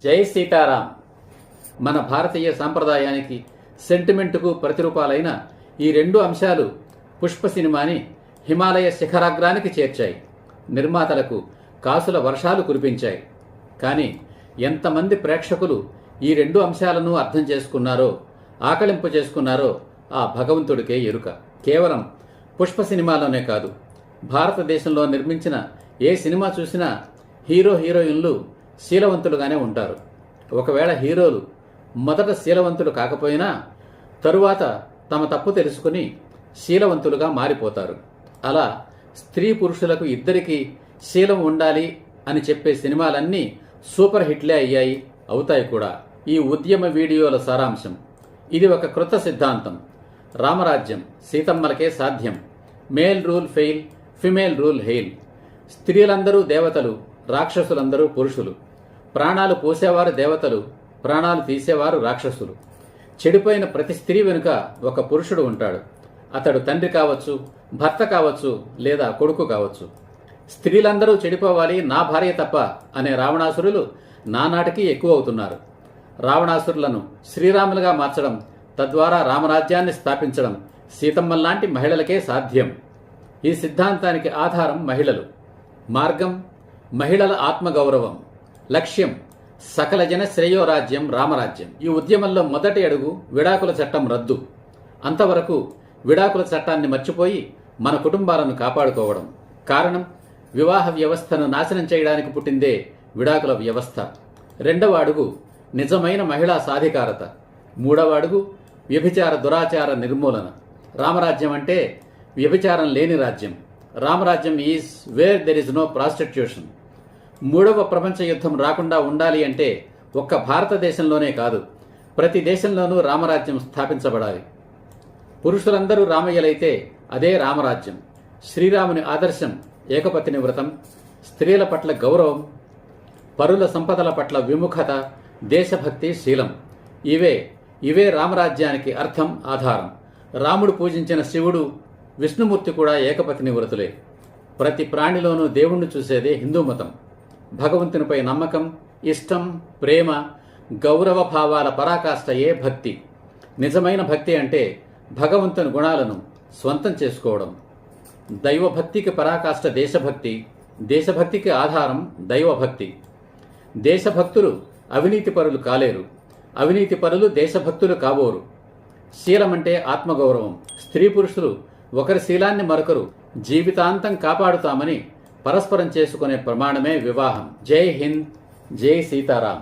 జై సీతారాం. మన భారతీయ సాంప్రదాయానికి సెంటిమెంటుకు ప్రతిరూపాలైన ఈ రెండు అంశాలు పుష్ప సినిమాని హిమాలయ శిఖరాగ్రానికి చేర్చాయి. నిర్మాతలకు కాసుల వర్షాలు కురిపించాయి. కానీ ఎంతమంది ప్రేక్షకులు ఈ రెండు అంశాలను అర్థం చేసుకున్నారో, ఆకళింపు చేసుకున్నారో ఆ భగవంతుడికే ఎరుక. కేవలం పుష్ప సినిమాలోనే కాదు, భారతదేశంలో నిర్మించిన ఏ సినిమా చూసినా హీరో హీరోయిన్లు శీలవంతులుగానే ఉంటారు. ఒకవేళ హీరోలు మొదట శీలవంతులు కాకపోయినా తరువాత తమ తప్పు తెలుసుకుని శీలవంతులుగా మారిపోతారు. అలా స్త్రీ పురుషులకు ఇద్దరికీ శీలం ఉండాలి అని చెప్పే సినిమాలన్నీ సూపర్ హిట్లే అయ్యాయి, అవుతాయి కూడా. ఈ ఉద్యమ వీడియోల సారాంశం ఇది. ఒక కృత సిద్ధాంతం. రామరాజ్యం సీతమ్మలకే సాధ్యం. Male rule fail, female rule hail. స్త్రీలందరూ దేవతలు, రాక్షసులందరూ పురుషులు. ప్రాణాలు పోసేవారు దేవతలు, ప్రాణాలు తీసేవారు రాక్షసులు. చెడిపోయిన ప్రతి స్త్రీ వెనుక ఒక పురుషుడు ఉంటాడు. అతడు తండ్రి కావచ్చు, భర్త కావచ్చు, లేదా కొడుకు కావచ్చు. స్త్రీలందరూ చెడిపోవాలి, నా భార్య తప్ప అనే రావణాసురులు నానాటికి ఎక్కువ అవుతున్నారు. రావణాసురులను శ్రీరాములుగా మార్చడం, తద్వారా రామరాజ్యాన్ని స్థాపించడం సీతమ్మల్లాంటి మహిళలకే సాధ్యం. ఈ సిద్ధాంతానికి ఆధారం మహిళలు. మార్గం మహిళల ఆత్మగౌరవం. లక్ష్యం సకల జన శ్రేయోరాజ్యం, రామరాజ్యం. ఈ ఉద్యమంలో మొదటి అడుగు విడాకుల చట్టం రద్దు. అంతవరకు విడాకుల చట్టాన్ని మర్చిపోయి మన కుటుంబాలను కాపాడుకోవడం. కారణం, వివాహ వ్యవస్థను నాశనం చేయడానికి పుట్టిందే విడాకుల వ్యవస్థ. రెండవ అడుగు నిజమైన మహిళా సాధికారత. మూడవ అడుగు వ్యభిచార దురాచార నిర్మూలన. రామరాజ్యం అంటే వ్యభిచారం లేని రాజ్యం. రామరాజ్యం is where there is no prostitution. మూడవ ప్రపంచ యుద్ధం రాకుండా ఉండాలి అంటే ఒక్క భారతదేశంలోనే కాదు, ప్రతి దేశంలోనూ రామరాజ్యం స్థాపించబడాలి. పురుషులందరూ రామయ్యలైతే అదే రామరాజ్యం. శ్రీరాముని ఆదర్శం ఏకపత్ని వ్రతం, స్త్రీల పట్ల గౌరవం, పరుల సంపదల పట్ల విముఖత, దేశభక్తి, శీలం. ఇవే రామరాజ్యానికి అర్థం, ఆధారం. రాముడు పూజించిన శివుడు, విష్ణుమూర్తి కూడా ఏకపత్ని వ్రతులే. ప్రతి ప్రాణిలోనూ దేవుణ్ణి చూసేదే హిందూ మతం. భగవంతునిపై నమ్మకం, ఇష్టం, ప్రేమ, గౌరవ భావాల పరాకాష్ఠయే భక్తి. నిజమైన భక్తి అంటే భగవంతుని గుణాలను స్వంతం చేసుకోవడం. దైవభక్తికి పరాకాష్ఠ దేశభక్తి, దేశభక్తికి ఆధారం దైవభక్తి. దేశభక్తులు అవినీతి పరులు కాలేరు, అవినీతి పరులు దేశభక్తులు కాబోరు. శీలమంటే ఆత్మగౌరవం. స్త్రీ పురుషులు ఒకరి శీలాన్ని మరొకరు జీవితాంతం కాపాడుతామని పరస్పరం చేసుకునే ప్రమాణమే వివాహం. జై హింద్, జై సీతారాం.